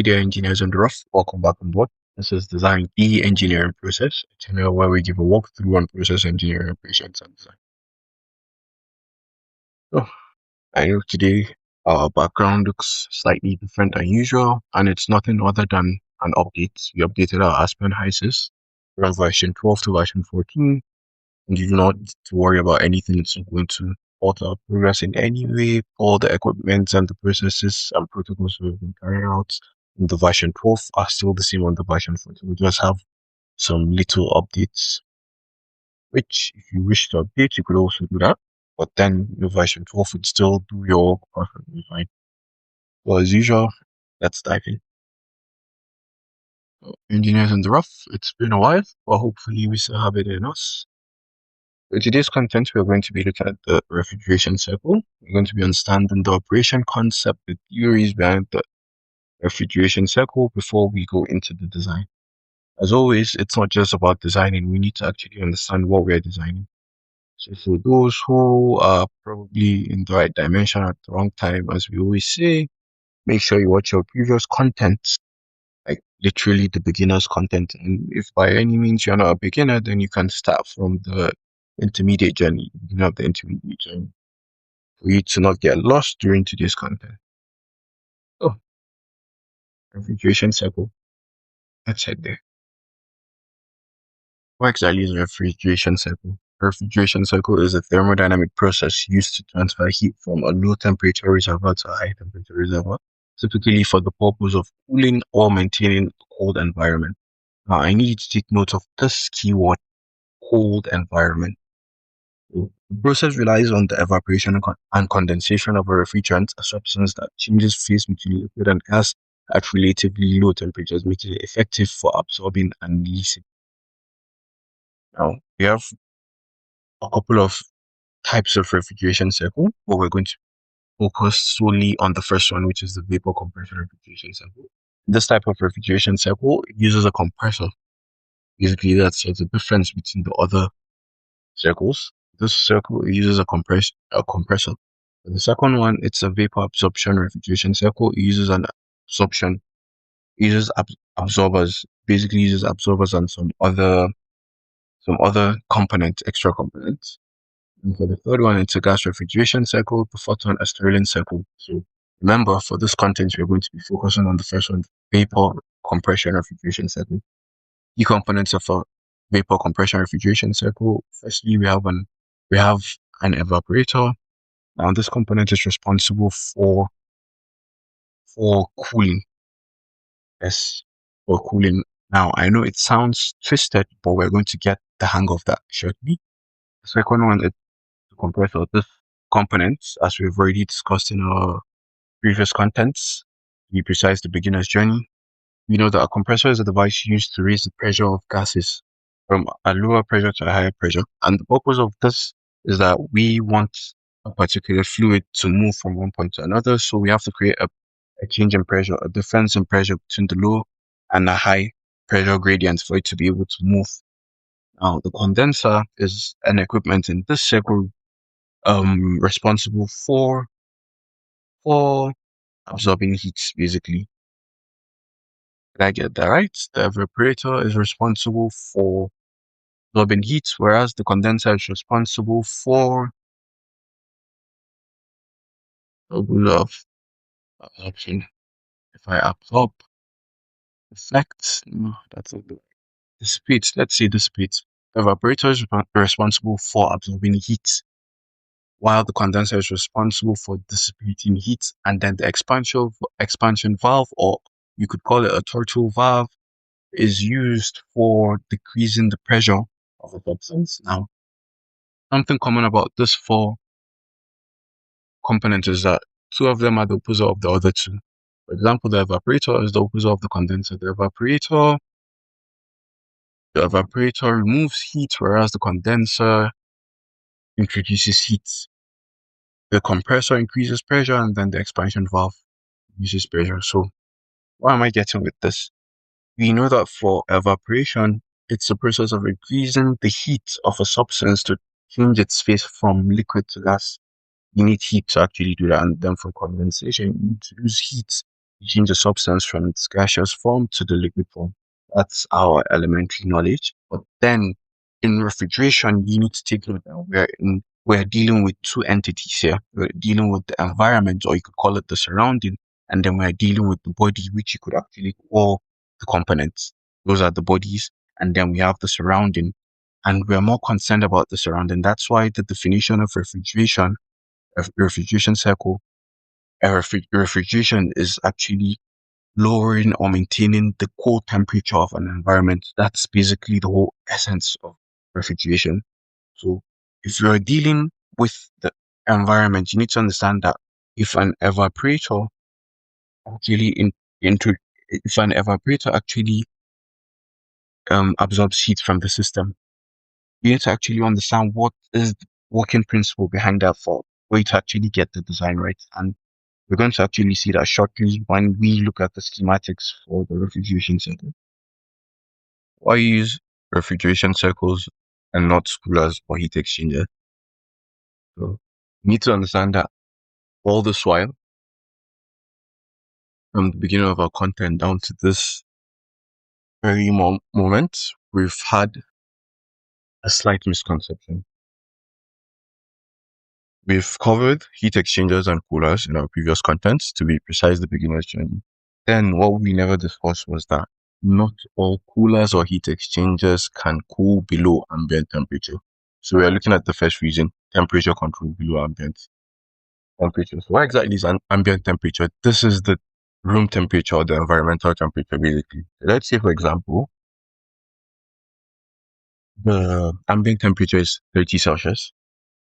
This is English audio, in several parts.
Hey there, engineers on the rough. Welcome back on board. This is Design E Engineering Process, a channel where we give a walkthrough on process engineering operations and design. So, I know today our background looks slightly different than usual, and it's nothing other than an update. We updated our Aspen Hysys from version 12 to version 14, and you do not need to worry about anything that's going to alter our progress in any way. All the equipment and the processes and protocols we've been carrying out in the version 12 are still the same on the version 14. We just have some little updates, which if you wish to update, you could also do that. But then your version 12 would still do your work perfectly fine. So as usual, let's dive in. So, engineers in the rough, it's been a while, but hopefully we still have it in us. In today's content, we're going to be looking at the refrigeration cycle. We're going to be understanding the operation concept, the theories behind the refrigeration cycle before we go into the design. As always, it's not just about designing. We need to actually understand what we're designing. So for those who are probably in the right dimension at the wrong time, as we always say, make sure you watch your previous content, like literally the beginner's content. And if by any means you're not a beginner, then you can start from the intermediate journey, beginning of the intermediate journey, for you to not get lost during today's content. So, refrigeration cycle. Let's head there. What exactly is a refrigeration cycle? A refrigeration cycle is a thermodynamic process used to transfer heat from a low temperature reservoir to a high temperature reservoir, typically for the purpose of cooling or maintaining a cold environment. Now, I need you to take note of this keyword, cold environment. The process relies on the evaporation and condensation of a refrigerant, a substance that changes phase between liquid and gas at relatively low temperatures, making it effective for absorbing and releasing. Now, we have a couple of types of refrigeration cycle, but we're going to focus solely on the first one, which is the vapor compression refrigeration cycle. This type of refrigeration cycle uses a compressor. Basically, that's the difference between the other cycles. This cycle uses a compressor. The second one, it's a vapor absorption refrigeration cycle. It uses an absorption, uses absorbers, basically uses absorbers and some other components, extra components. And for the third one, it's a gas refrigeration cycle, the fourth one, a Stirling cycle. So remember, for this content, we're going to be focusing on the first one, vapor compression refrigeration cycle. Key components of a vapor compression refrigeration cycle. Firstly, we have an evaporator. Now, this component is responsible for cooling. Yes, for cooling. Now, I know it sounds twisted, but we're going to get the hang of that shortly. The second one is the compressor. This component, as we've already discussed in our previous contents, to be precise, the beginner's journey, we know that a compressor is a device used to raise the pressure of gases from a lower pressure to a higher pressure. And the purpose of this is that we want a particular fluid to move from one point to another. So we have to create a change in pressure, a difference in pressure between the low and the high pressure gradient for it to be able to move. Now, the condenser is an equipment in this cycle responsible for absorbing heat, basically. Did I get that right? The evaporator is responsible for absorbing heat, whereas the condenser is responsible for absorption. If I absorb effect, no, that's not the dissipate. Let's say dissipate. The evaporator is responsible for absorbing heat, while the condenser is responsible for dissipating heat, and then the expansion valve, or you could call it a turtle valve, is used for decreasing the pressure of a substance. Now, something common about this four components is that two of them are the opposite of the other two. For example, the evaporator is the opposite of the condenser. The evaporator removes heat, whereas the condenser introduces heat. The compressor increases pressure, and then the expansion valve reduces pressure. So, what am I getting with this? We know that for evaporation, it's the process of increasing the heat of a substance to change its phase from liquid to gas. You need heat to actually do that, and then for condensation, you need to use heat You change a substance from its gaseous form to the liquid form. That's our elementary knowledge. But then in refrigeration, you need to take note that we're dealing with two entities here. We're dealing with the environment, or you could call it the surrounding, and then we're dealing with the body, which you could actually call the components. Those are the bodies, and then we have the surrounding, and we're more concerned about the surrounding. That's why the definition of refrigeration, of refrigeration cycle, refrigeration is actually lowering or maintaining the core temperature of an environment. That's basically the whole essence of refrigeration. So if you're dealing with the environment, you need to understand that if an evaporator actually into if an evaporator actually absorbs heat from the system, you need to actually understand what is the working principle behind that for you to actually get the design right. And we're going to actually see that shortly when we look at the schematics for the refrigeration cycle. Why use refrigeration cycles and not coolers or heat exchangers? So you need to understand that all this while, from the beginning of our content down to this very moment, we've had a slight misconception. We've covered heat exchangers and coolers in our previous contents, to be precise, the beginner's journey. Then what we never discussed was that not all coolers or heat exchangers can cool below ambient temperature. So we are looking at the first reason, temperature control below ambient temperature. So what exactly is an ambient temperature? This is the room temperature or the environmental temperature, basically. Let's say, for example, the ambient temperature is 30 Celsius.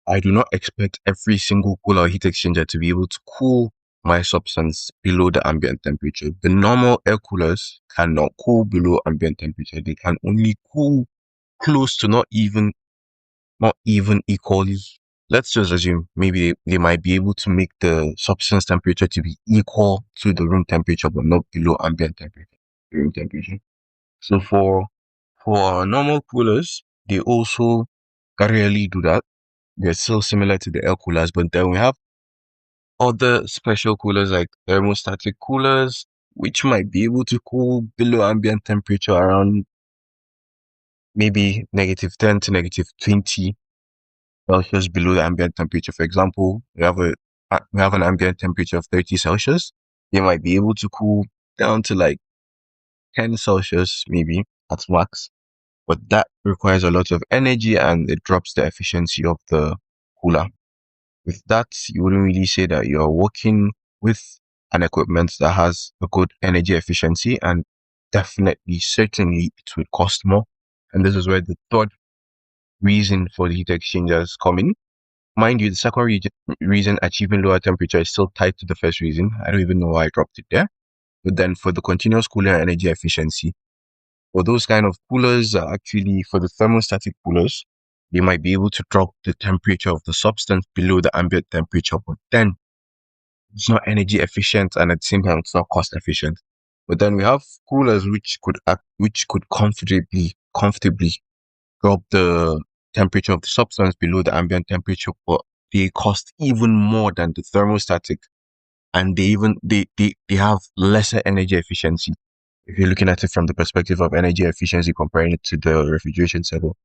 I do not expect every single cooler or heat exchanger to be able to cool my substance below the ambient temperature. The normal air coolers cannot cool below ambient temperature. They can only cool close to not even equally. Let's just assume maybe they might be able to make the substance temperature to be equal to the room temperature, but not below ambient temperature, room temperature. So for normal coolers, they also rarely do that. They're still similar to the air coolers, but then we have other special coolers like thermostatic coolers, which might be able to cool below ambient temperature around maybe -10 to -20 Celsius below the ambient temperature. For example, we have an ambient temperature of 30 Celsius. They might be able to cool down to like 10 Celsius, maybe at max, but that requires a lot of energy and it drops the efficiency of the cooler. With that, you wouldn't really say that you're working with an equipment that has a good energy efficiency, and definitely, certainly, it would cost more. And this is where the third reason for the heat exchangers come in. Mind you, the second reason, achieving lower temperature, is still tied to the first reason. I don't even know why I dropped it there. But then for the continuous cooling and energy efficiency, for those kind of coolers, actually for the thermostatic coolers, they might be able to drop the temperature of the substance below the ambient temperature, but then it's not energy efficient and at the same time it's not cost efficient. But then we have coolers which could comfortably drop the temperature of the substance below the ambient temperature, but they cost even more than the thermostatic, and they have lesser energy efficiency. If you're looking at it from the perspective of energy efficiency, comparing it to the refrigeration cycle,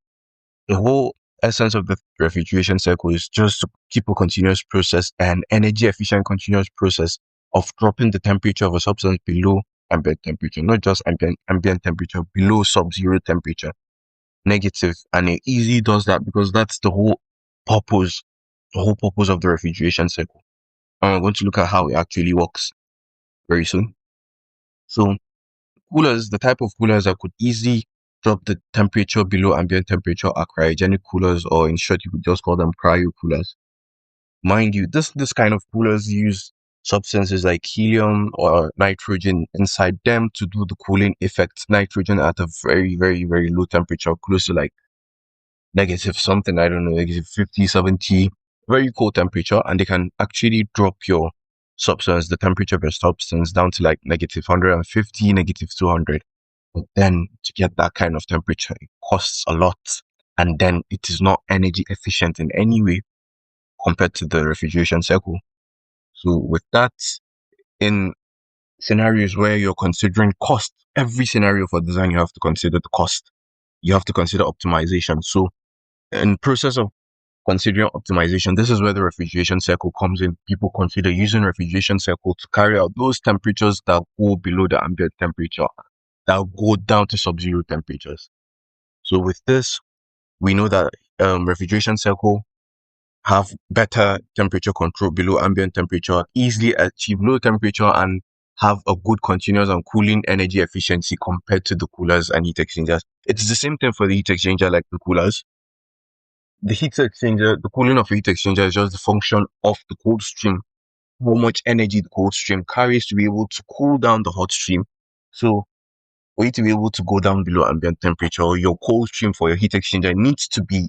the whole essence of the refrigeration cycle is just to keep a continuous process, an energy efficient continuous process of dropping the temperature of a substance below ambient temperature, not just ambient temperature, below sub-zero temperature, negative. And it easily does that because that's purpose, the whole purpose of the refrigeration cycle. And we're going to look at how it actually works very soon. So coolers, the type of coolers that could easily drop the temperature below ambient temperature are cryogenic coolers, or in short, you could just call them cryo coolers. Mind you, this kind of coolers use substances like helium or nitrogen inside them to do the cooling effect. Nitrogen at a very, very, very low temperature, close to like negative something, I don't know, negative 50, 70, very cold temperature, and they can actually drop your substance, the temperature of your substance, down to like negative 150, negative 200. But then to get that kind of temperature, it costs a lot. And then it is not energy efficient in any way compared to the refrigeration cycle. So with that in scenarios where you're considering cost. Every scenario for design, you have to consider the cost. You have to consider optimization. So in process of considering optimization, this is where the refrigeration cycle comes in. People consider using refrigeration cycle to carry out those temperatures that go below the ambient temperature, that go down to sub-zero temperatures. So with this, we know that refrigeration cycle have better temperature control below ambient temperature, easily achieve low temperature, and have a good continuous and cooling energy efficiency compared to the coolers and heat exchangers. It's the same thing for the heat exchanger like the coolers. The heat exchanger, the cooling of a heat exchanger is just the function of the cold stream, how much energy the cold stream carries to be able to cool down the hot stream. So for you to be able to go down below ambient temperature, your cold stream for your heat exchanger needs to be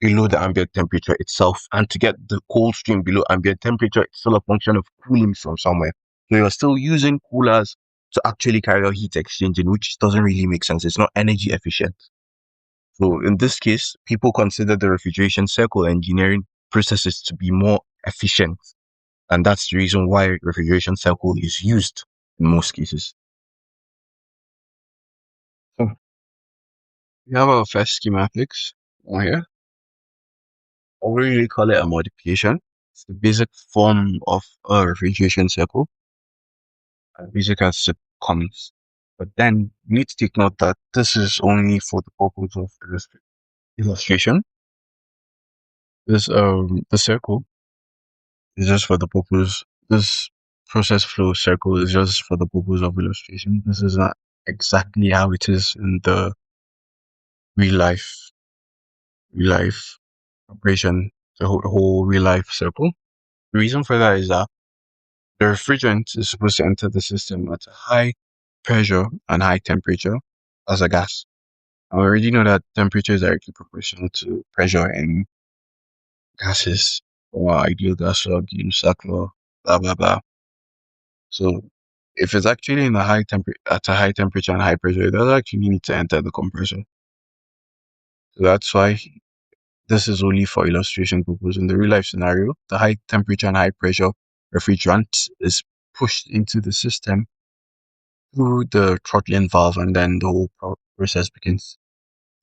below the ambient temperature itself. And to get the cold stream below ambient temperature, it's still a function of cooling from somewhere. So you're still using coolers to actually carry out heat exchanging, which doesn't really make sense. It's not energy efficient. So in this case, people consider the refrigeration cycle engineering processes to be more efficient. And that's the reason why refrigeration cycle is used in most cases. So we have our first schematics on here. I would really call it a modification. It's the basic form of a refrigeration cycle, as basic as it comes. But then you need to take note that this is only for the purpose of illustration. The circle is just for the purpose. This process flow circle is just for the purpose of illustration. This is not exactly how it is in the real life, real life operation, the whole real life circle. The reason for that is that the refrigerant is supposed to enter the system at a high pressure and high temperature as a gas. I already know that temperature is directly proportional to pressure in gases or ideal gas law, Gibbs law, blah blah blah. So if it's actually in a at a high temperature and high pressure, it does actually need to enter the compressor. So that's why this is only for illustration purpose. In the real life scenario, the high temperature and high pressure refrigerant is pushed into the system through the throttling valve, and then the whole process begins.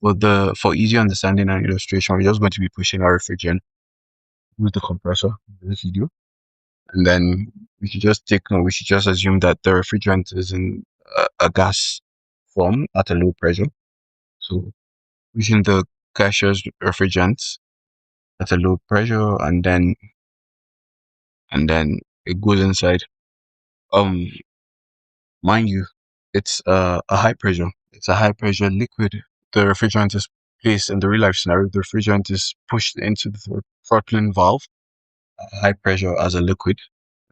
For easy understanding and illustration, we're just going to be pushing our refrigerant through the compressor in this video, and then we should just take note. We should just assume that the refrigerant is in a gas form at a low pressure. So pushing the gaseous refrigerant at a low pressure, and then it goes inside. Um, Mind you, it's a high pressure. It's a high pressure liquid. The refrigerant is placed in the real life scenario. The refrigerant is pushed into the throttling valve at high pressure as a liquid,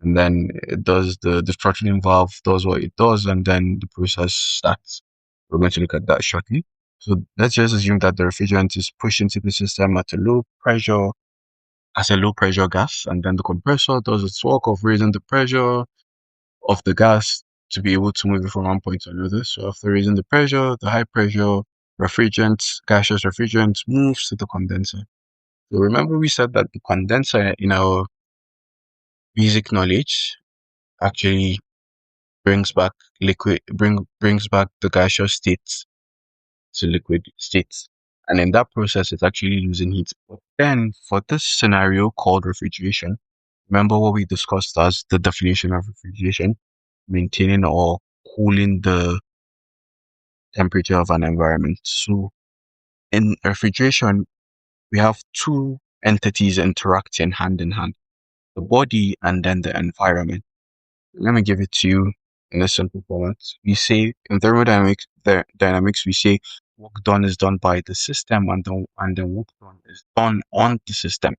and then it does the throttling valve does what it does, and then the process starts. We're going to look at that shortly. So let's just assume that the refrigerant is pushed into the system at a low pressure as a low pressure gas, and then the compressor does its work of raising the pressure of the gas to be able to move it from one point to another. So after raising the pressure, the high pressure gaseous refrigerant moves to the condenser. So remember we said that the condenser in our basic knowledge actually brings back brings back the gaseous state to liquid states. And in that process, it's actually losing heat. But then for this scenario called refrigeration, remember what we discussed as the definition of refrigeration, maintaining or cooling the temperature of an environment. So in refrigeration, we have two entities interacting hand in hand, the body and then the environment. Let me give it to you in a simple format. We say in thermodynamics, we say work done is done by the system, and then work done is done on the system.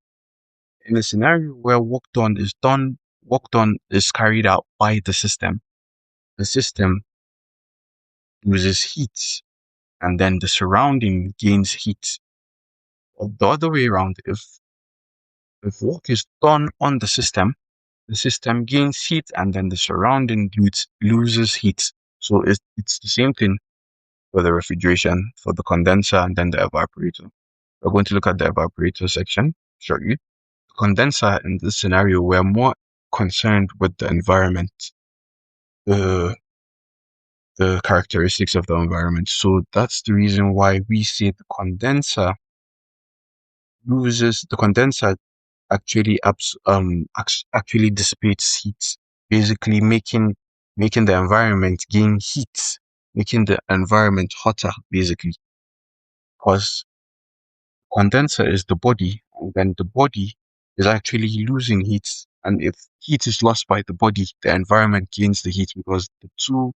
In a scenario where work done is carried out by the system loses heat, and then the surrounding gains heat. Or the other way around, if work is done on the system gains heat, and then the surrounding loses heat. So it's the same thing for the refrigeration, for the condenser, and then the evaporator. We're going to look at the evaporator section shortly. The condenser in this scenario, we're more concerned with the environment. the the characteristics of the environment. So that's the reason why we say the condenser actually actually dissipates heat, basically making the environment gain heat, making the environment hotter, basically, because condenser is the body, and then the body is actually losing heat. And if heat is lost by the body, the environment gains the heat because the two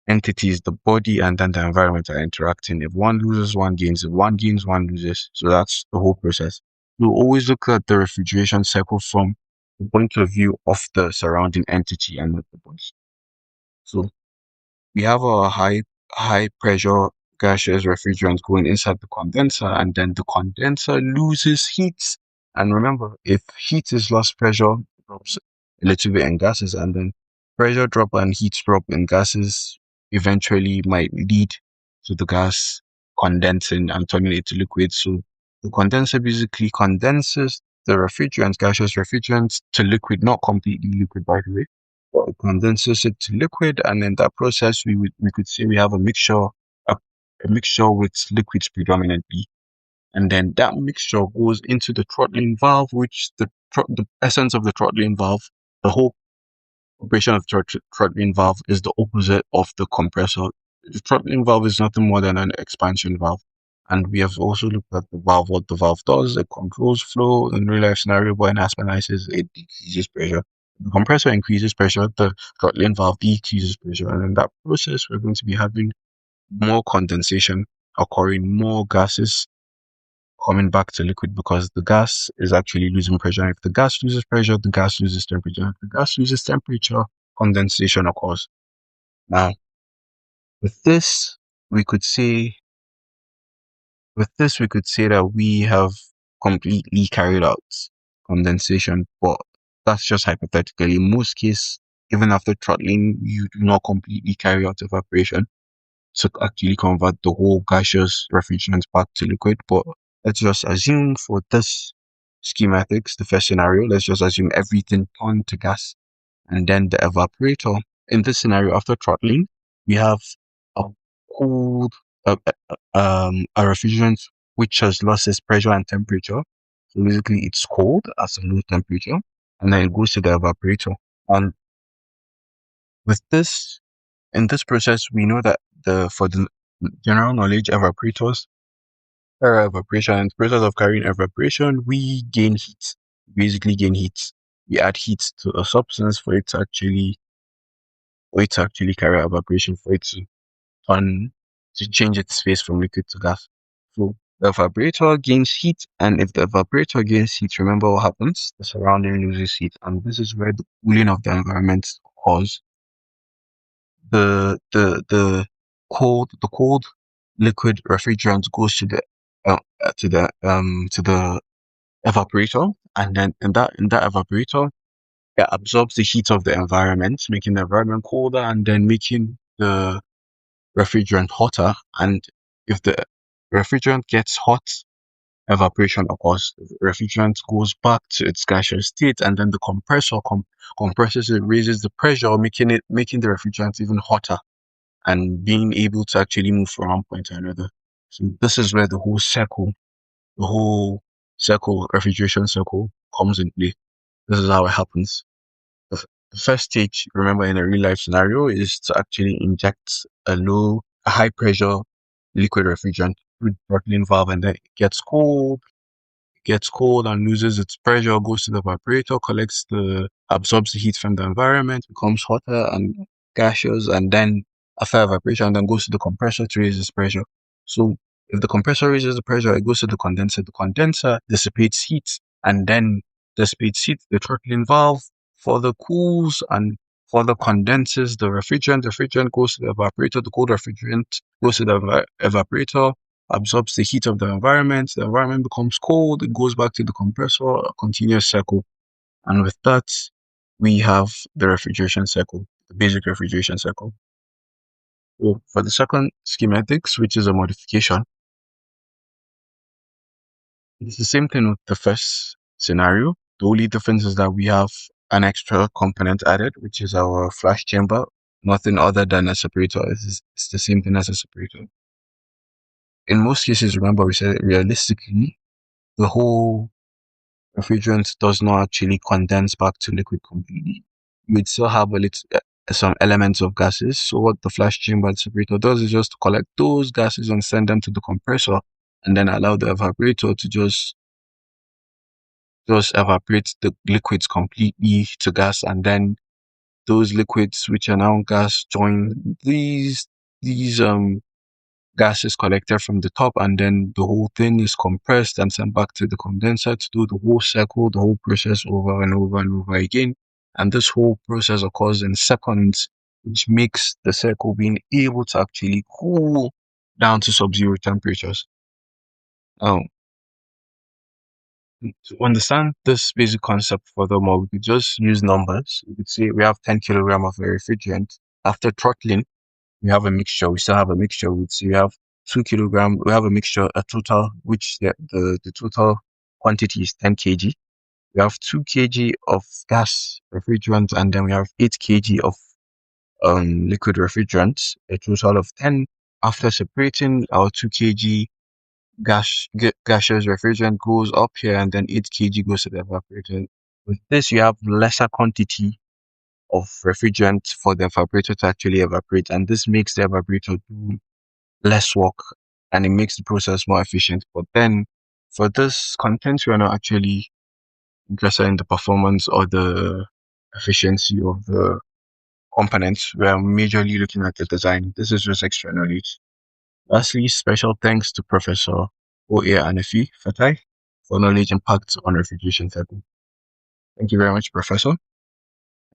entities, the body and then the environment, are interacting. If one loses, one gains. If one gains, one loses. So that's the whole process. We always look at the refrigeration cycle from the point of view of the surrounding entity and not the body. So we have a high pressure gaseous refrigerant going inside the condenser, and then the condenser loses heat. And remember, if heat is lost, pressure drops a little bit in gases, and then pressure drop and heat drop in gases eventually might lead to the gas condensing and turning it to liquid. So the condenser basically condenses the gaseous refrigerant, to liquid, not completely liquid, by the way, but it condenses it to liquid, and in that process, we could say we have a mixture with liquids predominantly, and then that mixture goes into the throttling valve, which the essence of the throttling valve, the whole operation of the throttling valve is the opposite of the compressor. The throttling valve is nothing more than an expansion valve. And we have also looked at the valve, what the valve does. It controls flow in real life scenario, but in Aspen Hysys, it decreases pressure. The compressor increases pressure, the throttling valve decreases pressure. And in that process, we're going to be having more condensation occurring, more gases coming back to liquid, because the gas is actually losing pressure. If the gas loses pressure, the gas loses temperature. If the gas loses temperature, condensation occurs. Now, with this, we could say we could say that we have completely carried out condensation, but that's just hypothetically. In most cases, even after throttling, you do not completely carry out evaporation to actually convert the whole gaseous refrigerant back to liquid. But let's just assume for this schematics, the first scenario, let's just assume everything turned to gas, and then the evaporator. In this scenario, after throttling, we have a cooled a refrigerant which has lost its pressure and temperature. So basically, it's cold at a low temperature, and then it goes to the evaporator. And with this, in this process, we know that for the general knowledge, evaporators carry evaporation. In the process of carrying evaporation, we gain heat. Basically, gain heat. We add heat to a substance for it to actually carry evaporation, for it turn to change its phase from liquid to gas. So the evaporator gains heat, and if the evaporator gains heat, remember what happens? The surrounding loses heat, and this is where the cooling of the environment occurs. The cold liquid refrigerant goes to the evaporator, and then in that evaporator, it absorbs the heat of the environment, making the environment colder, and then making the refrigerant hotter. And if the refrigerant gets hot, evaporation occurs. The refrigerant goes back to its gaseous state, and then the compressor compresses it, raises the pressure, making the refrigerant even hotter and being able to actually move from one point to another. So this is where the whole refrigeration circle comes in play. This is how it happens. The first stage, remember, in a real life scenario, is to actually inject a high pressure liquid refrigerant through the throttling valve, and then it gets cold and loses its pressure, goes to the evaporator, absorbs the heat from the environment, becomes hotter and gaseous, and then after evaporation, then goes to the compressor to raise its pressure. So if the compressor raises the pressure, it goes to the condenser. The condenser dissipates heat, and then dissipates heat. The throttling valve further cools and further condenses the refrigerant. The refrigerant goes to the evaporator. The cold refrigerant goes to the evaporator, absorbs the heat of the environment becomes cold, it goes back to the compressor, a continuous cycle. And with that, we have the refrigeration cycle, the basic refrigeration cycle. So for the second schematics, which is a modification, it's the same thing with the first scenario. The only difference is that we have an extra component added, which is our flash chamber. Nothing other than a separator. It's the same thing as a separator. In most cases, remember we said realistically, the whole refrigerant does not actually condense back to liquid completely. You would still have a little, some elements of gases. So what the flash chamber and separator does is just to collect those gases and send them to the compressor, and then allow the evaporator to just evaporate the liquids completely to gas, and then those liquids which are now gas join these gases collected from the top, and then the whole thing is compressed and sent back to the condenser to do the whole cycle, the whole process over and over and over again. And this whole process occurs in seconds, which makes the cycle being able to actually cool down to sub-zero temperatures. Now, to understand this basic concept furthermore, we could just use numbers. We could say we have 10 kilogram of a refrigerant. After throttling, we have a mixture. We still have a mixture. We'd say we have 2 kilogram. We have a mixture, a total, which the total quantity is 10 kg. We have 2 kg of gas refrigerant, and then we have 8 kg of liquid refrigerant, a total of 10. After separating our 2 kg gaseous refrigerant goes up here, and then 8 kg goes to the evaporator. With this, you have lesser quantity of refrigerant for the evaporator to actually evaporate, and this makes the evaporator do less work, and it makes the process more efficient. But then for this content, we are not actually interested in the performance or the efficiency of the components. We are majorly looking at the design. This is just extra knowledge. Lastly, special thanks to Professor O.A. Anefi Fatai for knowledge impact on refrigeration therapy. Thank you very much, Professor.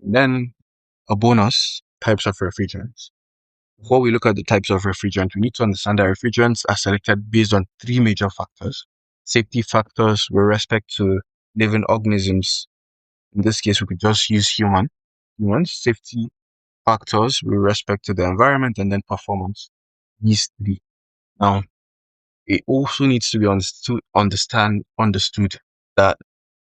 And then a bonus, types of refrigerants. Before we look at the types of refrigerant, we need to understand that refrigerants are selected based on three major factors. Safety factors with respect to living organisms. In this case, we could just use humans. Safety factors with respect to the environment, and then performance. These three. Now, it also needs to be understood that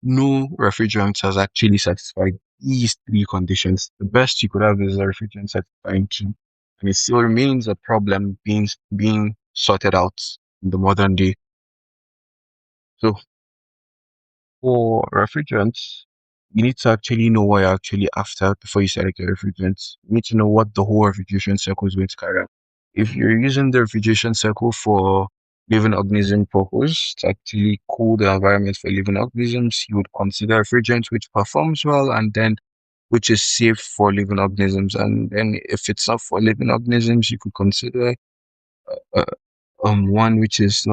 no refrigerant has actually satisfied these three conditions. The best you could have is a refrigerant satisfying two, and it still remains a problem being sorted out in the modern day. So for refrigerants, you need to actually know what you're actually after before you select a refrigerant. You need to know what the whole refrigeration cycle is going to carry out. If you're using the refrigeration cycle for living organism purpose to actually cool the environment for living organisms, you would consider refrigerant which performs well and then which is safe for living organisms. And then if it's not for living organisms, you could consider uh, one which is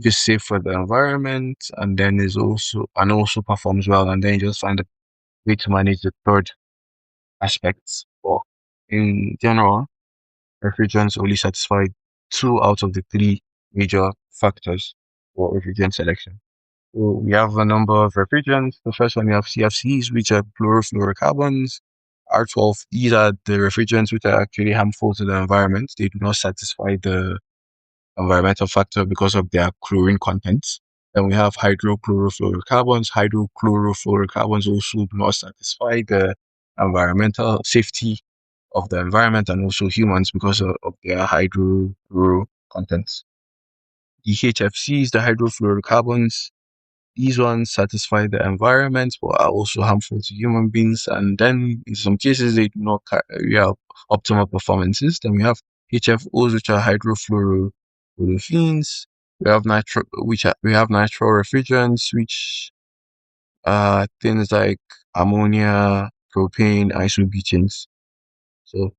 safe for the environment, and then also performs well, and then you just find a way to manage the third aspects. But in general, refrigerants only satisfy two out of the three major factors for refrigerant selection. So we have a number of refrigerants. The first one, we have CFCs, which are chlorofluorocarbons. R12, these are the refrigerants which are actually harmful to the environment. They do not satisfy the environmental factor because of their chlorine contents. Then we have hydrochlorofluorocarbons. Hydrochlorofluorocarbons also do not satisfy the environmental safety of the environment and also humans because of their hydrofluoro contents. The HFCs, the hydrofluorocarbons, these ones satisfy the environment but are also harmful to human beings, and then in some cases they do not carry out optimal performances. Then we have HFOs, which are hydrofluoroolefins. We have nitro refrigerants, which are things like ammonia, propane, isobutanes. So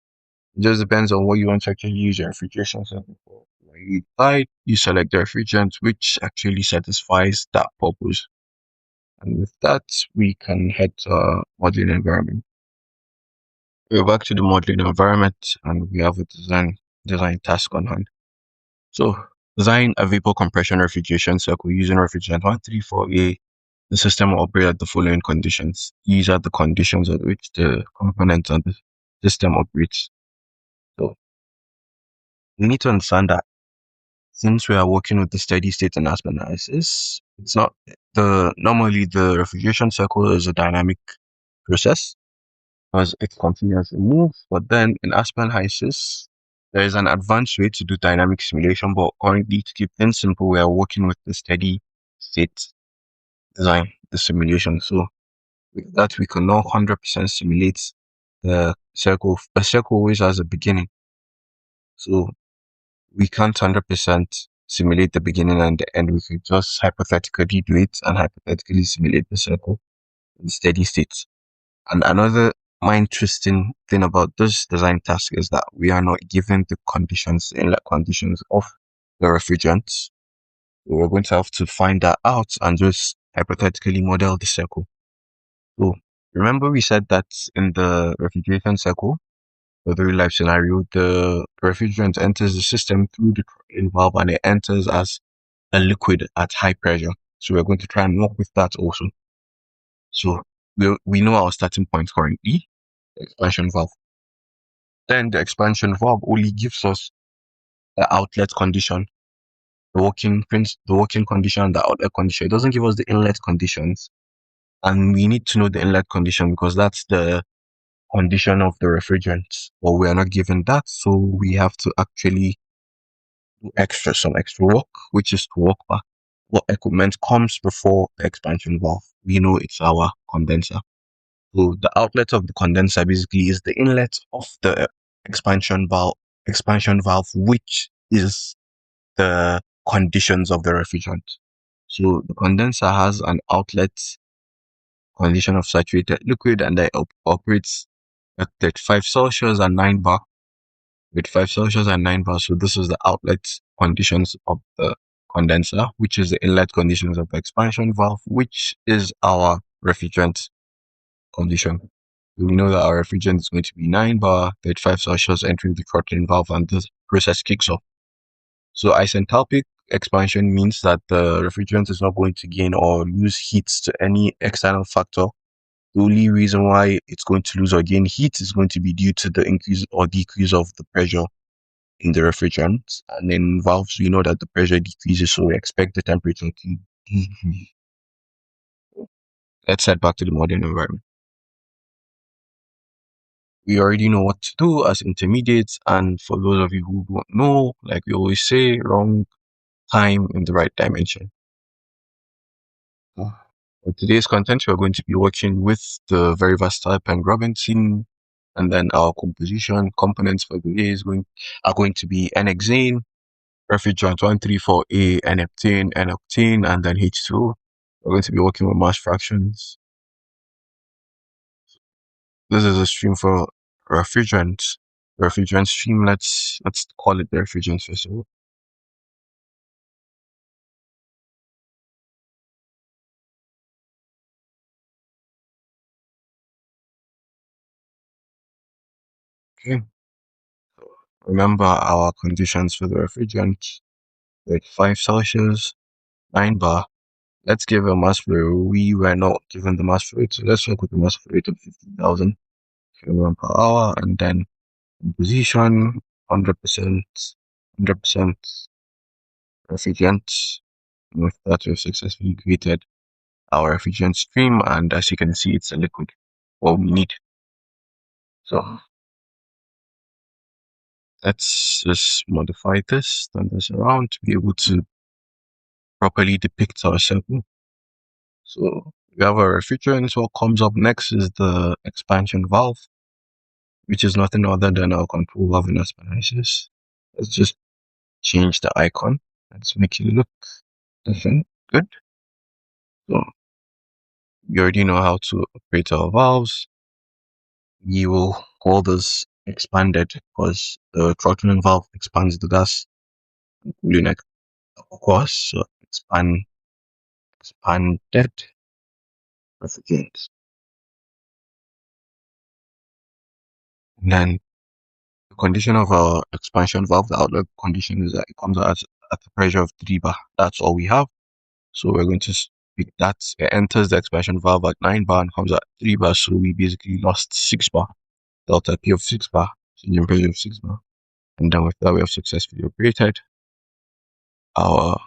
it just depends on what you want to actually use your refrigeration cycle for. When you decide, you select the refrigerant which actually satisfies that purpose. And with that, we can head to our modeling environment. We're back to the modeling environment, and we have a design task on hand. So design a vapor compression refrigeration cycle using refrigerant 134A. The system will operate at the following conditions. These are the conditions at which the component on the system operates. So we need to understand that since we are working with the steady state and Aspen Hysys, It's not the normally the refrigeration cycle is a dynamic process because it continuously moves. But then in Aspen Hysys, there is an advanced way to do dynamic simulation. But currently, to keep things simple, we are working with the steady state design, the simulation. So with that, we can now 100% simulate the circle. A circle always has a beginning. So we can't 100% simulate the beginning and the end. We could just hypothetically do it and hypothetically simulate the circle in steady state. And another mind twisting thing about this design task is that we are not given the conditions, inlet conditions of the refrigerants. We're going to have to find that out and just hypothetically model the circle. So remember we said that in the refrigeration cycle, for the real life scenario, the refrigerant enters the system through the throttling valve and it enters as a liquid at high pressure. So we're going to try and work with that also. So we know our starting point currently, the expansion valve. Then the expansion valve only gives us the outlet condition, the working condition, the outlet condition. It doesn't give us the inlet conditions. And we need to know the inlet condition because that's the condition of the refrigerant. But we are not given that, so we have to actually do some extra work, which is to work back what equipment comes before the expansion valve. We know it's our condenser. So the outlet of the condenser basically is the inlet of the expansion valve, which is the conditions of the refrigerant. So the condenser has an outlet condition of saturated liquid and it operates at 35 Celsius and 9 bar with 5 Celsius and 9 bar. So this is the outlet conditions of the condenser, which is the inlet conditions of the expansion valve, which is our refrigerant condition. We know that our refrigerant is going to be 9 bar, 35 Celsius entering the throttling valve, and this process kicks off. So isenthalpic expansion means that the refrigerant is not going to gain or lose heat to any external factor. The only reason why it's going to lose or gain heat is going to be due to the increase or decrease of the pressure in the refrigerant. And in valves, we know that the pressure decreases, so we expect the temperature to decrease. Let's head back to the modern environment. We already know what to do as intermediates, and for those of you who don't know, like we always say, wrong time in the right dimension. For today's content, we're going to be working with the very versatile pen Robinson, and then our composition components for the day are going to be N-hexane, refrigerant 134A, N-heptane, N-octane, and then H2O. We're going to be working with mass fractions. This is a stream for refrigerant. Refrigerant stream. Let's call it the refrigerant first of all. Okay. Remember our conditions for the refrigerant: 35 Celsius, 9 bar. Let's give a mass flow. We were not given the mass flow rate, so let's work with the mass flow rate of 50,000 kilogram per hour, and then composition 100%, 100% refrigerant. And with that, we've successfully created our refrigerant stream, and as you can see, it's a liquid. What we need. So let's just modify this, turn this around to be able to properly depict our circle. So we have our refrigerant. What comes up next is the expansion valve, which is nothing other than our control valve in Aspen Hysys. Let's just change the icon. Let's make it look different. Good. So we already know how to operate our valves. We will call this expanded because the throttling valve expands the gas and cooling, of course. So expanded refrigerants. And then the condition of our expansion valve, the outlet condition is that it comes out at a pressure of 3 bar. That's all we have. So we're going to pick that. It enters the expansion valve at 9 bar and comes at 3 bar. So we basically lost 6 bar. Delta P of 6 bar, changing pressure of 6 bar. And then with that, we have successfully operated our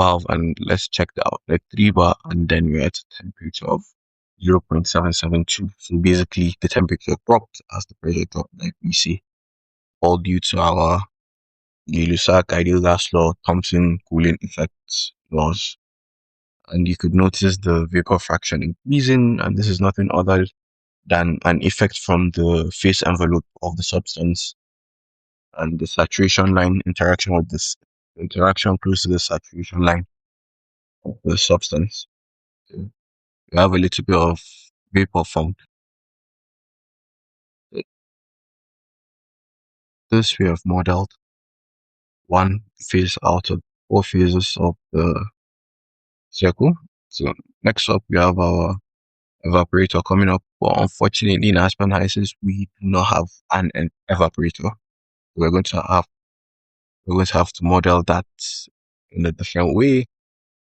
valve and let's check the outlet 3 bar, and then we're at a temperature of 0.772. So basically the temperature dropped as the pressure dropped, like we see, all due to our Gay-Lussac ideal gas law, Thomson cooling effect laws. And you could notice the vapor fraction increasing, and this is nothing other than an effect from the phase envelope of the substance and the saturation line interaction with this interaction close to the saturation line of the substance. So you have a little bit of vapor formed. This we have modeled one phase out of four phases of the circle. So next up we have our evaporator coming up. But unfortunately in Aspen Hysys we do not have an evaporator. We're going to have we're going to have to model that in a different way.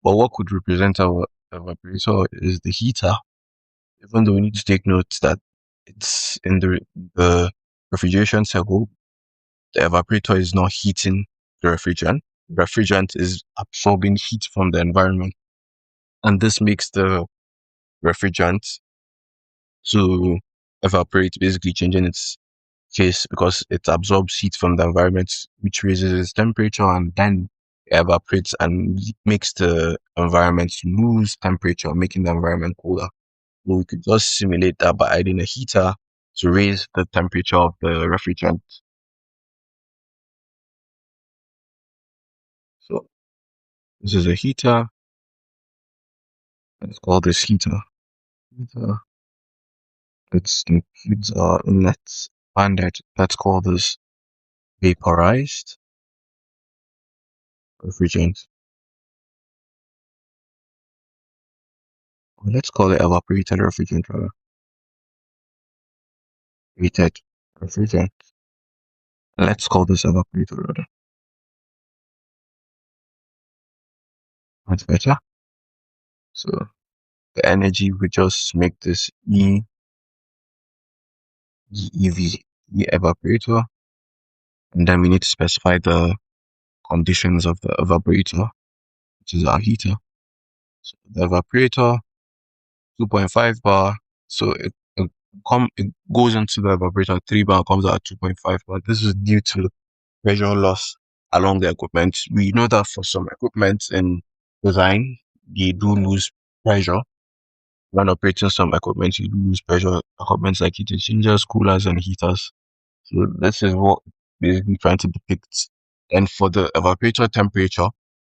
But what could represent our evaporator is the heater, even though we need to take note that it's in the refrigeration cycle. The evaporator is not heating the refrigerant. The refrigerant is absorbing heat from the environment, and this makes the refrigerant to evaporate, basically changing its phase because it absorbs heat from the environment, which raises its temperature, and then evaporates and makes the environment lose temperature, making the environment cooler. So we could just simulate that by adding a heater to raise the temperature of the refrigerant. So this is a heater. Let's call this heater. Heater. Let's include our inlet and let's call this vaporized refrigerant. Or let's call it evaporated refrigerant rather. Evaporated refrigerant. Let's call this evaporator rather. That's better. So the energy we just make this evaporator, and then we need to specify the conditions of the evaporator, which is our heater. So the evaporator 2.5 bar. So it goes into the evaporator 3 bar, comes out at 2.5 bar. This is due to pressure loss along the equipment. We know that for some equipment in design, they do lose pressure. When operating some equipment, you do lose pressure. Equipment like heat exchangers, coolers, and heaters. So this is what basically trying to depict. And for the evaporator temperature,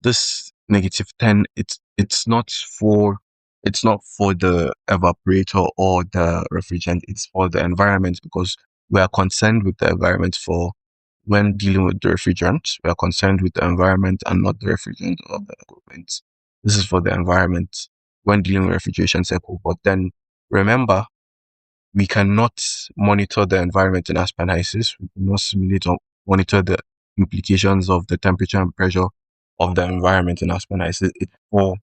this -10, it's not for the evaporator or the refrigerant, it's for the environment because we are concerned with the environment for when dealing with the refrigerant. We are concerned with the environment and not the refrigerant or the equipment. This is for the environment when dealing with refrigeration cycle. But then remember, we cannot monitor the environment in Aspen Hysys. We cannot simulate or monitor the implications of the temperature and pressure of the environment in Aspen Hysys. It's for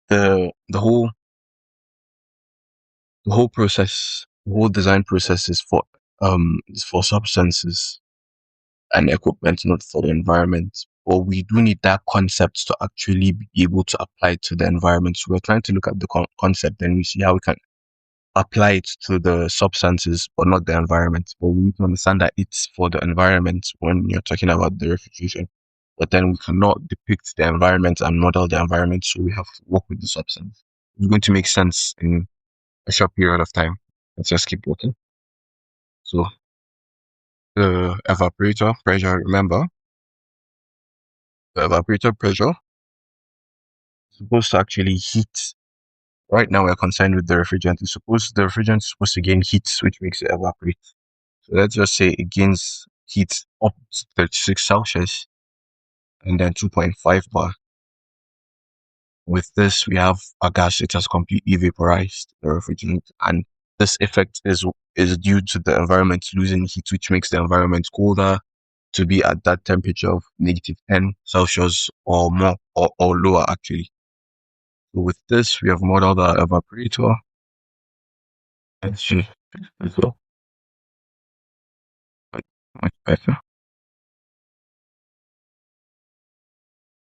the whole process, the whole design process is for substances and equipment, not for the environment. But we do need that concept to actually be able to apply it to the environment. So we're trying to look at the concept and we see how we can apply it to the substances, but not the environment. But we need to understand that it's for the environment when you're talking about the refrigeration. But then we cannot depict the environment and model the environment, so we have to work with the substance. It's going to make sense in a short period of time. Let's just keep working. So the evaporator pressure, remember, the evaporator pressure is supposed to actually heat. Right now we're concerned with the refrigerant. The refrigerant is supposed to gain heat, which makes it evaporate. So let's just say it gains heat up to 36 Celsius and then 2.5 bar. With this, we have a gas it has completely vaporized the refrigerant, and this effect is due to the environment losing heat, which makes the environment colder to be at that temperature of -10 Celsius or more or lower actually. So with this, we have modeled our evaporator. Let's just as well. Much better.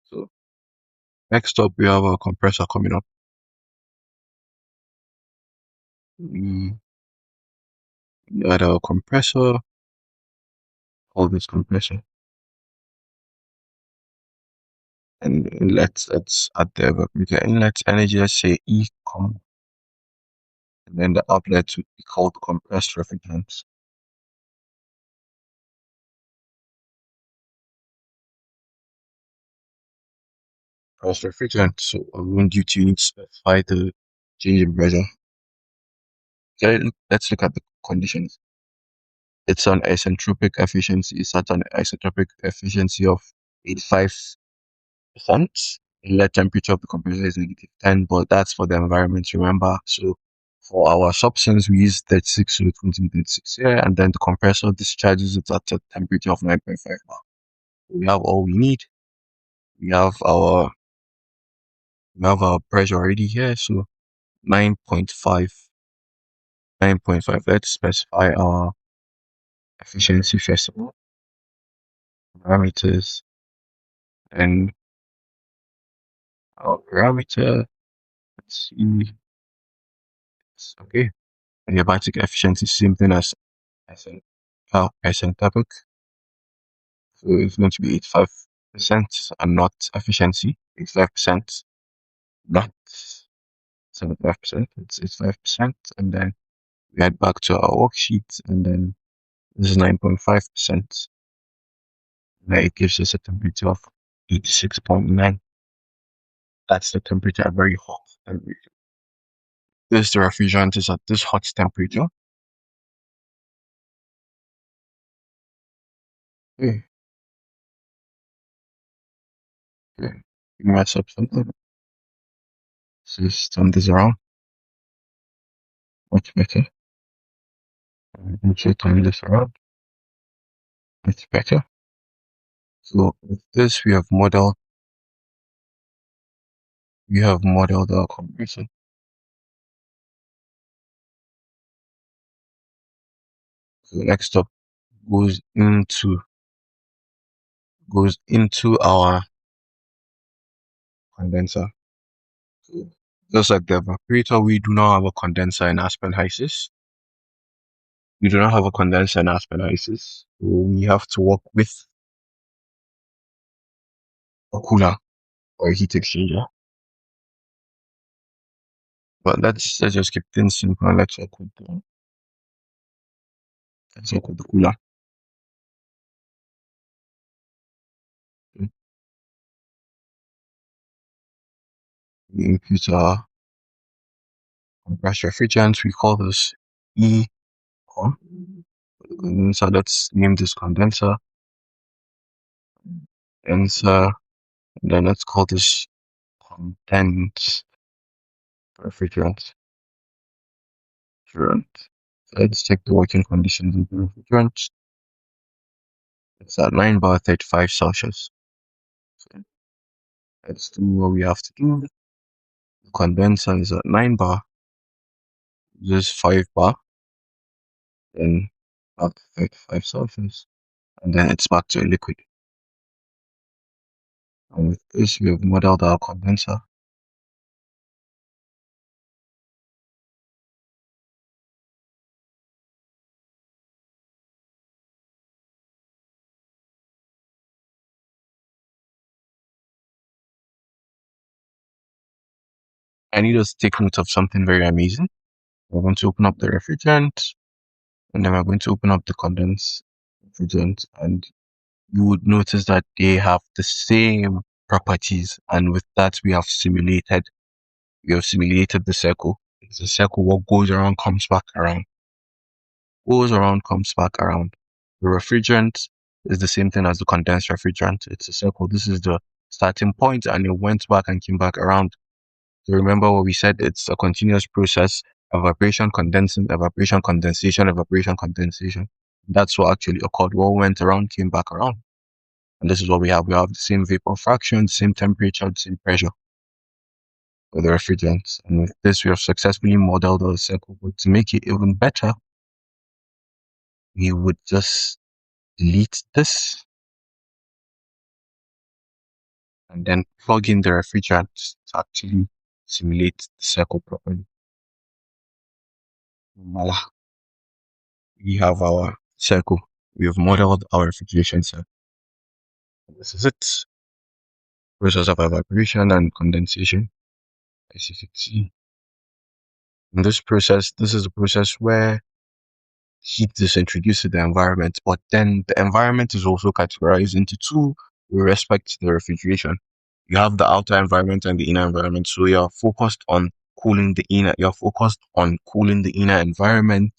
So Next up, we have a compressor coming up. We add a compressor, call this compressor, and let's add the evaporator inlet energy, let's say E, and then the outlet would be called compressed refrigerant. Compressed refrigerant, so I want you to specify the change in pressure. Okay, let's look at the conditions. It's an isentropic efficiency. It's at an isentropic efficiency of 85%. Inlet temperature of the compressor is -10, but that's for the environment, remember. So for our substance, we use 36 to 2036 here, and then the compressor discharges it at a temperature of 9.5 bar. We have all we need. We have our pressure already here, so 9.5. 9.5. Let's specify our efficiency first of all, parameters, and our parameter. Let's see. It's okay. Adiabatic efficiency is same thing as isen- isentropic. So it's going to be 85% and not efficiency. 85%, not 75%. It's 85%. And then we add back to our worksheet, and then this is 9.5%. Now it gives us a temperature of 86.9. That's the temperature, a very hot temperature. This the refrigerant is at this hot temperature. Okay, okay. You mess up something. So just turn this around. Much better. And so turn this around. Much better. So with this we have modeled our compressor. So next up goes into our condenser. So just like the evaporator, we do not have a condenser in Aspen Hysys. We do not have a condenser in Aspen Hysys. So we have to work with a cooler or a heat exchanger. But let's just keep things simple and let's work with the cooler. We input our compressed refrigerant. We call this E con. So let's name this condenser. Condenser. And then let's call this condensed refrigerant. Refrigerant. So let's check the working conditions of the refrigerant. It's at 9 bar 35 Celsius. So let's do what we have to do. The condenser is at 9 bar. This is 5 bar. Then back to 35 Celsius. And then it's back to a liquid. And with this, we have modeled our condenser. I need us to take note of something very amazing. We're going to open up the refrigerant, and then we're going to open up the condensed refrigerant, and you would notice that they have the same properties. And with that, we have simulated the circle. It's a circle. What goes around comes back around. Goes around comes back around. The refrigerant is the same thing as the condensed refrigerant. It's a circle. This is the starting point, and it went back and came back around. So remember what we said, it's a continuous process, evaporation, condensing, evaporation, condensation, evaporation, condensation. That's what actually occurred. What went around came back around. And this is what we have. We have the same vapor fraction, same temperature, same pressure for the refrigerants. And with this, we have successfully modeled our circle. But to make it even better, we would just delete this and then plug in the refrigerant to actually simulate the circle properly. Voila, we have our circle. We have modeled our refrigeration circle. This is it. Process of evaporation and condensation. ICCT. In this process, this is a process where heat is introduced to the environment, but then the environment is also categorized into two with respect to the refrigeration. You have the outer environment and the inner environment. So you're focused on you're focused on cooling the inner environment.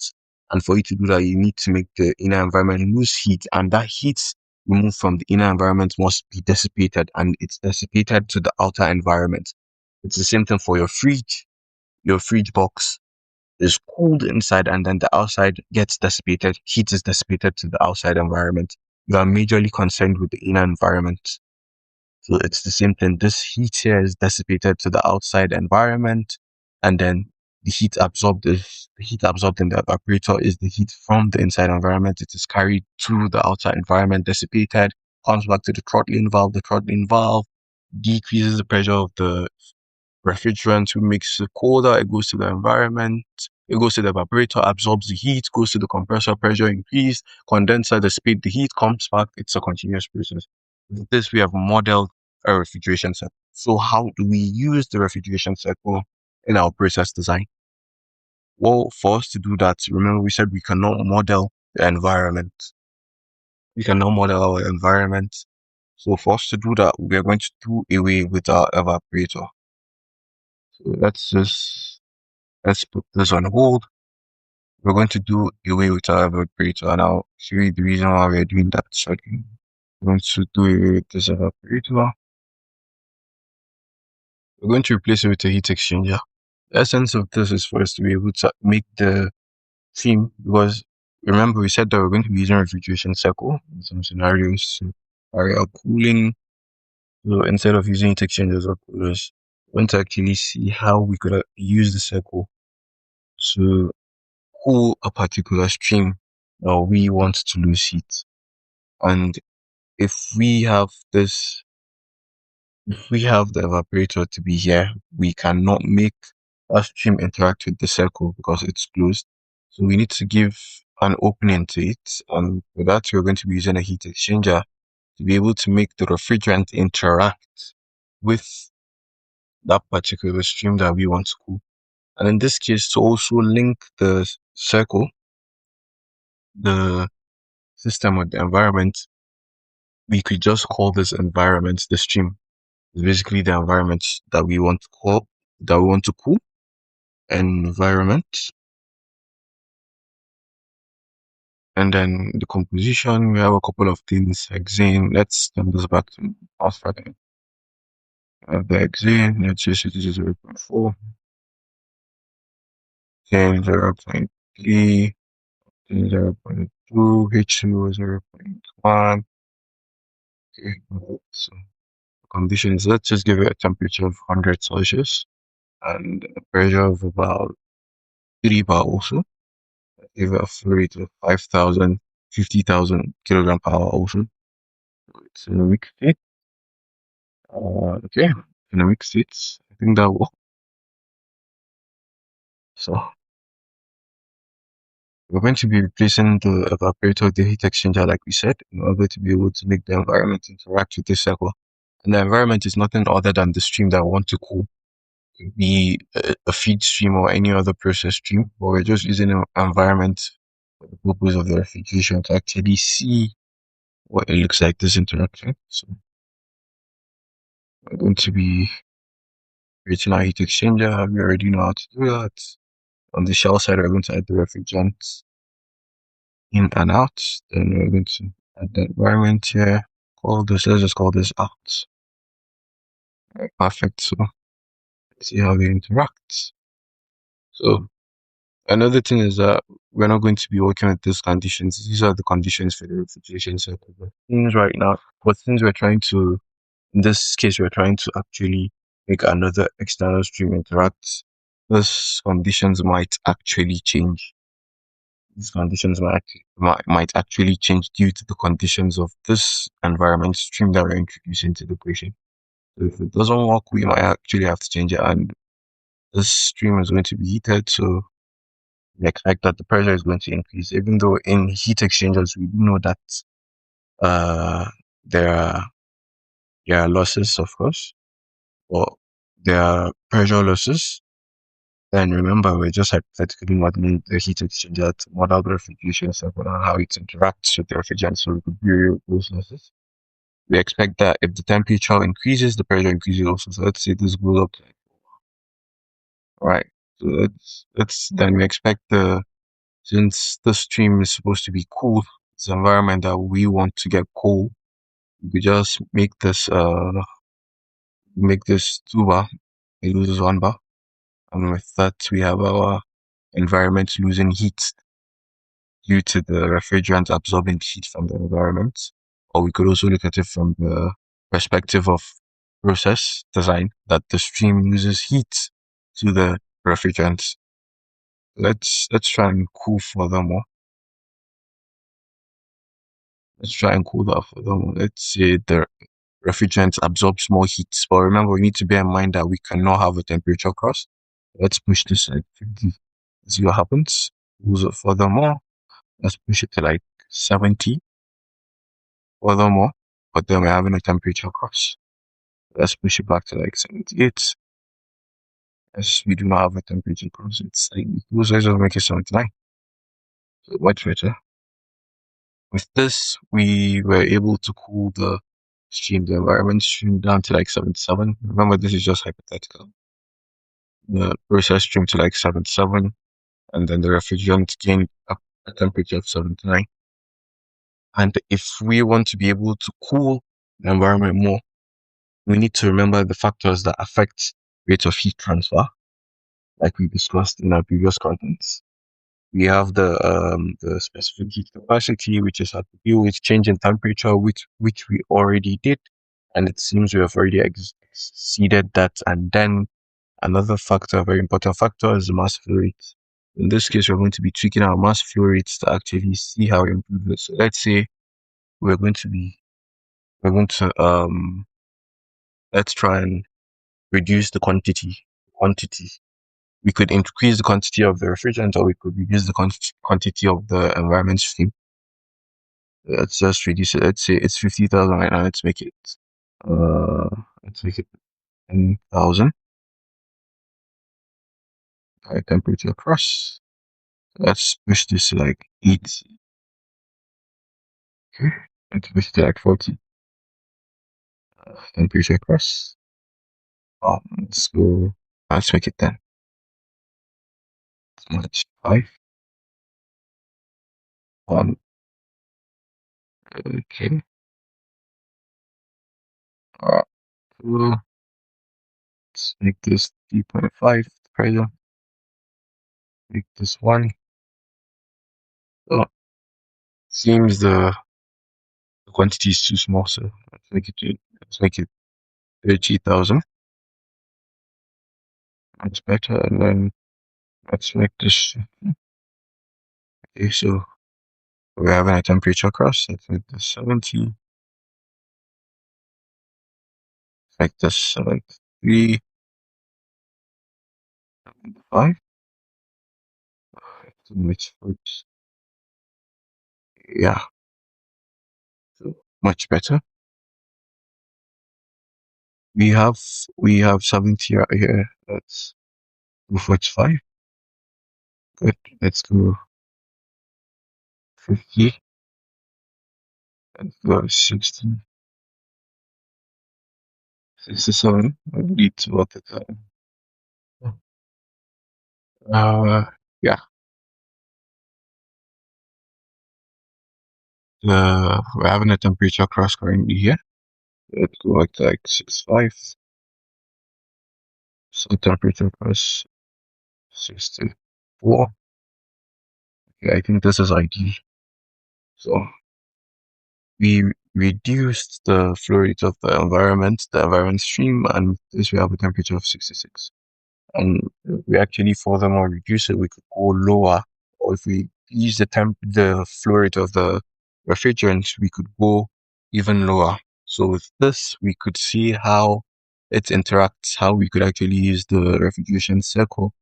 And for you to do that, you need to make the inner environment lose heat. And that heat removed from the inner environment must be dissipated, and it's dissipated to the outer environment. It's the same thing for your fridge box is cooled inside and then the outside gets dissipated. Heat is dissipated to the outside environment. You are majorly concerned with the inner environment. So it's the same thing. This heat here is dissipated to the outside environment, and then the heat absorbed in the evaporator is the heat from the inside environment. It is carried to the outside environment, dissipated, comes back to the throttling valve. The throttling valve decreases the pressure of the refrigerant who makes it colder. It goes to the environment. It goes to the evaporator, absorbs the heat, goes to the compressor, pressure increase, condenser, the speed, the heat comes back. It's a continuous process. With this, we have modeled a refrigeration cycle. So how do we use the refrigeration cycle in our process design? Well, for us to do that, remember we said we cannot model the environment. We cannot model our environment. So for us to do that, we are going to do away with our evaporator. So let's put this on hold. We're going to do away with our evaporator, and I'll show you the reason why we're doing that shortly. We're going to do away with this evaporator. We're going to replace it with a heat exchanger. The essence of this is for us to be able to make the steam, because remember we said that we're going to be using a refrigeration cycle in some scenarios to carry out cooling. So instead of using heat exchangers or coolers, we're going to actually see how we could use the cycle to cool a particular stream or we want to lose heat. And if we have this, if we have the evaporator to be here, we cannot make a stream interact with the circle because it's closed. So we need to give an opening to it. And for that, we're going to be using a heat exchanger to be able to make the refrigerant interact with that particular stream that we want to cool. And in this case, to also link the circle, the system with the environment, we could just call this environment the stream. It's basically the environment that we want to cool. Environment. And then the composition, we have a couple of things. Hexane, let's turn this back to alpha. The hexane, let's just it is 0.4, then 0.3, then 0.2, H2 0.1. Okay, so conditions, let's just give it a temperature of 100 Celsius and a pressure of about 3 bar also. Give it a flow rate of 5,000, 50,000 kilogram per hour also. It's in a weak state. Okay, in a weak state, I think that will. So we're going to be replacing the evaporator with the heat exchanger, like we said, in order to be able to make the environment interact with this cycle. And the environment is nothing other than the stream that I want to cool. It could be a feed stream or any other process stream, but we're just using an environment for the purpose of the refrigeration to actually see what it looks like, this interaction. So we're going to be creating our heat exchanger. We already know how to do that. On the shell side, we're going to add the refrigerant in and out. Then we're going to add the environment here. Let's just call this out. Right, perfect. So let's see how they interact. So another thing is that we're not going to be working with these conditions. These are the conditions for the refrigeration cycle. Things right now, but since we're trying to, in this case, we're trying to actually make another external stream interact, those conditions might actually change. These conditions might actually change due to the conditions of this environment stream that we're introducing to the equation. If it doesn't work, we might actually have to change it, and this stream is going to be heated, so we expect that the pressure is going to increase. Even though in heat exchangers we do know that uh, there are losses, of course, but there are pressure losses. Then remember, we're just hypothetically modeling the heat exchanger to model the refrigeration cycle and how it interacts with the refrigerant, so we could vary those losses. We expect that if the temperature increases, the pressure increases also. So let's say this goes up, right? So let's then we expect the since the stream is supposed to be cool, it's an environment that we want to get cool. We just make this 2 bar, it loses 1 bar, and with that we have our environment losing heat due to the refrigerant absorbing heat from the environment. Or we could also look at it from the perspective of process design, that the stream loses heat to the refrigerant. Let's try and cool furthermore. Let's try and cool that furthermore. Let's say the refrigerant absorbs more heat. But remember, we need to bear in mind that we cannot have a temperature cross. Let's push this at 50. See what happens. Cools it furthermore. Let's push it to like 70 furthermore. But then we're having a temperature cross. Let's push it back to like 78. Yes, we do not have a temperature cross. It's like those guys will make it 79. So much better. With this, we were able to cool the environment stream down to like 77. Remember, this is just hypothetical. The process stream to like 77, and then the refrigerant gained a temperature of 79. And if we want to be able to cool the environment more, we need to remember the factors that affect rate of heat transfer, like we discussed in our previous contents. We have the specific heat capacity, which is how to deal with change in temperature, which we already did, and it seems we have already exceeded that. And then another factor, a very important factor, is the mass flow rate. In this case, we're going to be tweaking our mass flow rates to actually see how we improve this. So let's say we're going to be we're going to let's try and reduce the quantity. We could increase the quantity of the refrigerant, or we could reduce the quantity of the environment stream. Let's just reduce it. Let's say it's 50,000 right now. Uh, let's make it 10,000. High temperature across. Let's push this to like 8. Okay. Let's push it to like 40. Temperature across. Let's go. Let's make it 10. Much 5. 1. Okay. Alright. So let's make this 3.5 pressure. Make this 1. So seems the quantity is too small, so let's make it 30,000. That's better. And then let's make this. Okay, so we're having a temperature cross. Let's make this 70. Make this 73. 5. Which works. Yeah, so much better. We have 70 right here. Let's go for 5. Good. Let's go 50. Let's go 60. 67. I need to work it out. Yeah. We're having a temperature cross currently here. Let's go like 65. So temperature cross 64. Okay, I think this is ideal. So we reduced the flow rate of the environment stream, and with this we have a temperature of 66. And we actually furthermore reduce it, we could go lower, or if we use the flow rate of the refrigerant, we could go even lower. So with this, we could see how it interacts, how we could actually use the refrigeration cycle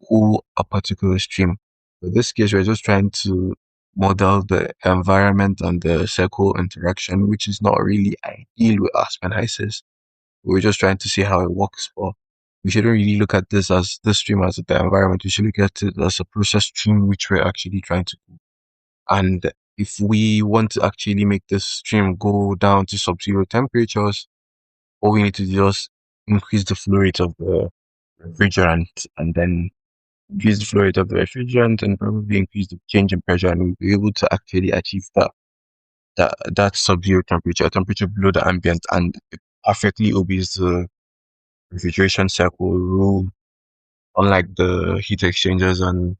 or a particular stream. For this case, we're just trying to model the environment and the circle interaction, which is not really ideal with Aspen Hysys. We're just trying to see how it works. But we shouldn't really look at this as the stream as the environment. We should look at it as a process stream, which we're actually trying to do. And if we want to actually make this stream go down to sub-zero temperatures, all we need to do is increase the flow rate of the refrigerant, and then increase the flow rate of the refrigerant, and probably increase the change in pressure, and we'll be able to actually achieve that sub-zero temperature below the ambient, and it perfectly obeys the refrigeration cycle rule. Unlike the heat exchangers and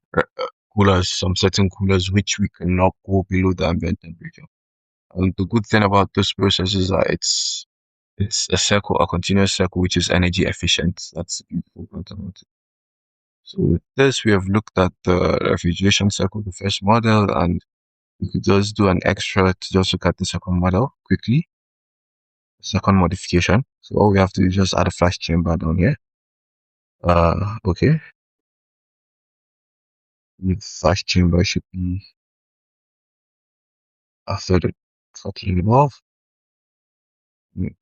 coolers, some certain coolers which we cannot go below the ambient temperature. And the good thing about this process is that it's a circle, a continuous circle, which is energy efficient. That's the beautiful part about it. So with this, we have looked at the refrigeration cycle, the first model, and we could just do an extra to just look at the second model quickly, second modification. So all we have to do is just add a flash chamber down here. Okay. The flash chamber should be after the throttling off.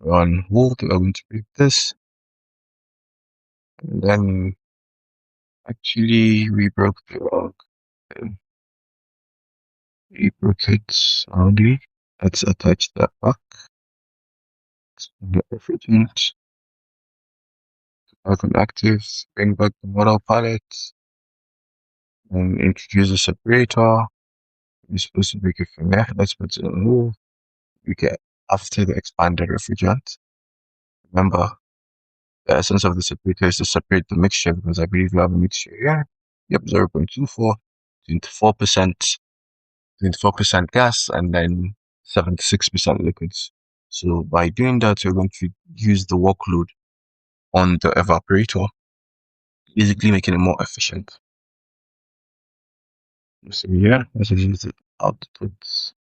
On hold, we're going to break this. And then actually we broke the log. We broke it only. Let's attach that back. The refrigerant. Back on active. Bring back the model palette. And introduce a separator. We're supposed to break it from there. Let's put it on hold. We get after the expanded refrigerant. Remember, the essence of the separator is to separate the mixture, because I believe we have a mixture here. Yep, 0.24, 24%, 24% gas, and then 76% liquids. So by doing that, you're going to use the workload on the evaporator, basically making it more efficient. So yeah, let's use the outputs.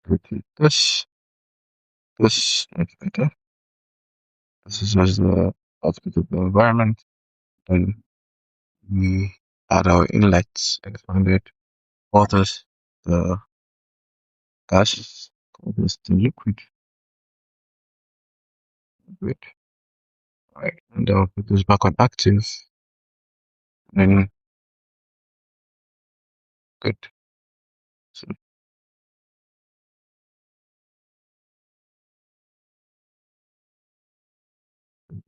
Repeat this, much better. This is just the output of the environment. Then we add our inlets, expanded waters, the gases, this the liquid. Good. Right. And I'll put this back on active. Then good. So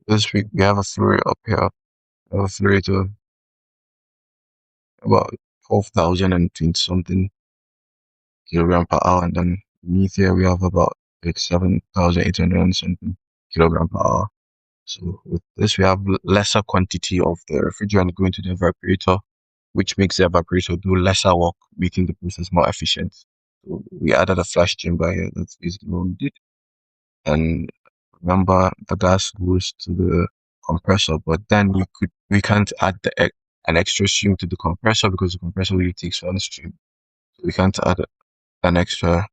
this week we have a flow rate up here. We have a flow rate of about 12,020 something kilogram per hour, and then beneath here we have about like 7,800 and something kilogram per hour. So with this we have lesser quantity of the refrigerant going to the evaporator, which makes the evaporator do lesser work, making the process more efficient. So we added a flash chamber here. That's basically what we did. And remember, the gas goes to the compressor, but then we can't add an extra stream to the compressor, because the compressor really takes one stream. So we can't add an extra.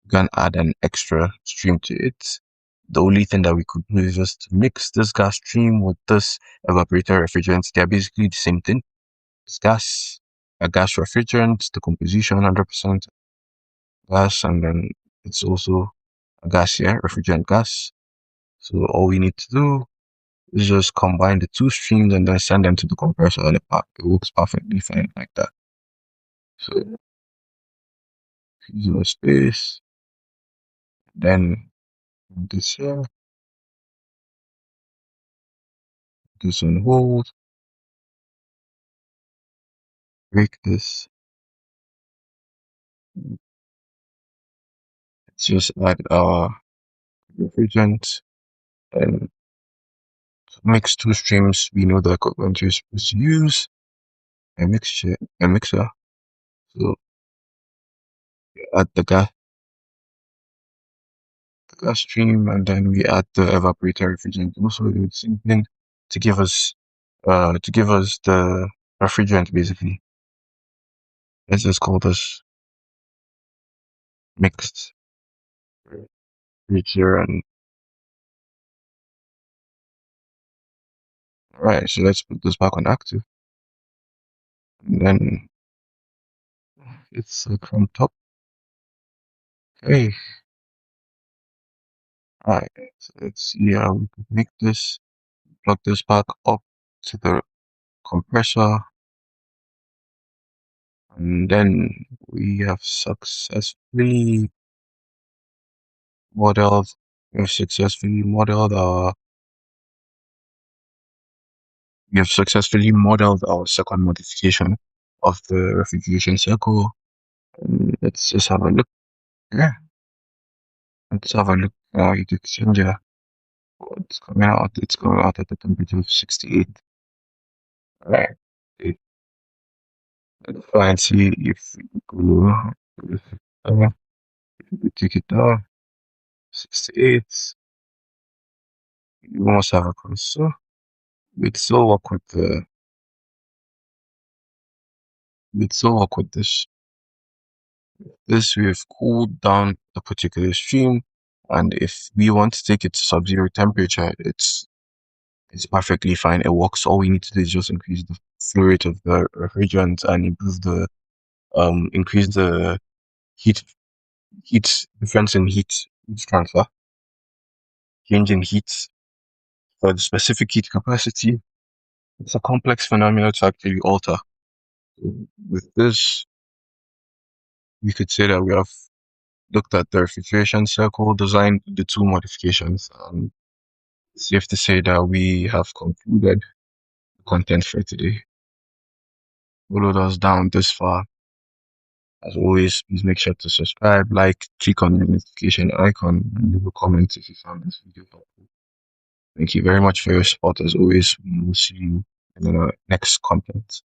We can add an extra stream to it. The only thing that we could do is just mix this gas stream with this evaporator refrigerant. They're basically the same thing. It's gas, a gas refrigerant, the composition 100% gas, and then it's also a gas here, refrigerant gas. So all we need to do is just combine the two streams and then send them to the compressor, and it works perfectly fine like that. So use a space, then this here, this on hold, break this. Let's just add our refrigerant and mix two streams. We know the equipment you're supposed to use, a mixer. So add the gas stream, and then we add the evaporator refrigerant. Also do the same thing to give us the refrigerant basically. Let's just call this mixed refrigerant. Right, so let's put this back on active. And then it's from top. Okay. Alright, so let's see how we can make this, plug this back up to the compressor. And then we have modeled, successfully modeled our, we have successfully modeled our second modification of the refrigeration cycle. And let's just have a look. Yeah, let's have a look. Heat exchanger. It's coming out. It's coming out at a temperature of 68. Right. Okay. Let's try and see if we go. Uh, we take it down. 68. You almost have a console. We'd still work with the. We'd still work with this. This we've cooled down a particular stream, and if we want to take it to sub-zero temperature, it's perfectly fine. It works. All we need to do is just increase the flow rate of the refrigerant and increase the heat heat difference in heat transfer, change in heat for the specific heat capacity. It's a complex phenomenon to actually alter. So with this, we could say that we have looked at the refrigeration cycle, designed the two modifications, and it's safe to say that we have concluded the content for today. Followed us down this far. As always, please make sure to subscribe, like, click on the notification icon, and leave a comment if you found this video helpful. Thank you very much for your support. As always, we will see you in the next content.